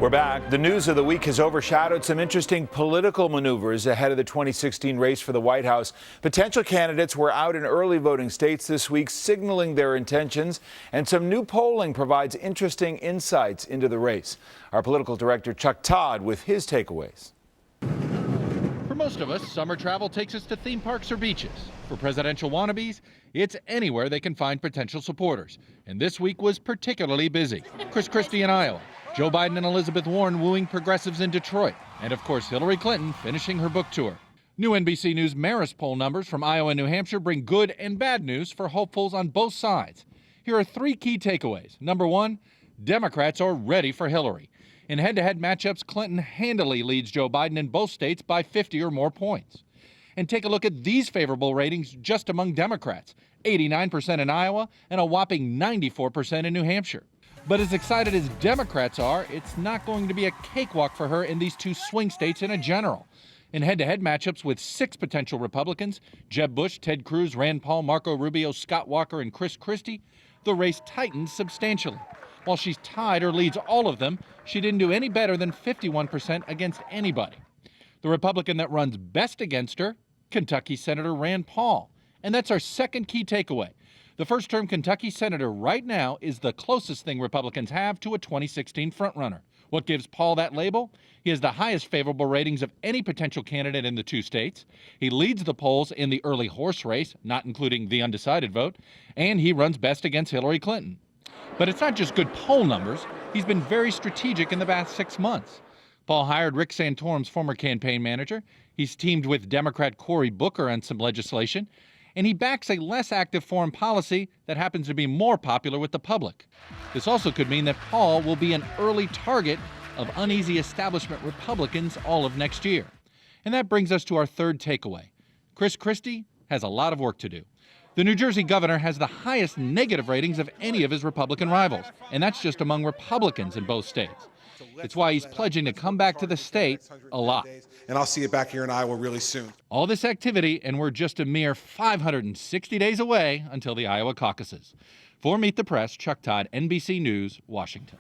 We're back. The news of the week has overshadowed some interesting political maneuvers ahead of the 2016 race for the White House. Potential candidates were out in early voting states this week signaling their intentions, and some new polling provides interesting insights into the race. Our political director Chuck Todd with his takeaways. For most of us, summer travel takes us to theme parks or beaches. For presidential wannabes, it's anywhere they can find potential supporters. And this week was particularly busy. CHRISTIE in Iowa, Joe Biden and Elizabeth Warren wooing progressives in Detroit, and of course Hillary Clinton finishing her book tour. New NBC News Marist poll numbers from Iowa and New Hampshire bring good and bad news for hopefuls on both sides. Here are three key takeaways. Number one, Democrats are ready for Hillary. In head-to-head matchups, Clinton handily leads Joe Biden in both states by 50 or more points. And take a look at these favorable ratings just among Democrats, 89% in Iowa and a whopping 94% in New Hampshire. But as excited as Democrats are, it's not going to be a cakewalk for her in these two swing states in a general. In head-to-head matchups with 6 potential Republicans, Jeb Bush, Ted Cruz, Rand Paul, Marco Rubio, Scott Walker, and Chris Christie, the race tightens substantially. While she's tied or leads all of them, she didn't do any better than 51% against anybody. The Republican that runs best against her, Kentucky Senator Rand Paul. And that's our second key takeaway. The first-term Kentucky senator right now is the closest thing Republicans have to a 2016 frontrunner. What gives Paul that label? He has the highest favorable ratings of any potential candidate in the two states. He leads the polls in the early horse race, not including the undecided vote, and he runs best against Hillary Clinton. But it's not just good poll numbers. He's been very strategic in the past 6 months. Paul hired Rick Santorum's former campaign manager. He's teamed with Democrat Cory Booker on some legislation. And he backs a less active foreign policy that happens to be more popular with the public. This also could mean that Paul will be an early target of uneasy establishment Republicans all of next year. And that brings us to our third takeaway. Chris Christie has a lot of work to do. The New Jersey governor has the highest negative ratings of any of his Republican rivals, and that's just among Republicans in both states. It's why he's pledging to come back to the state a lot. And I'll see you back here in Iowa really soon. All this activity, and we're just a mere 560 days away until the Iowa caucuses. For Meet the Press, Chuck Todd, NBC News, Washington.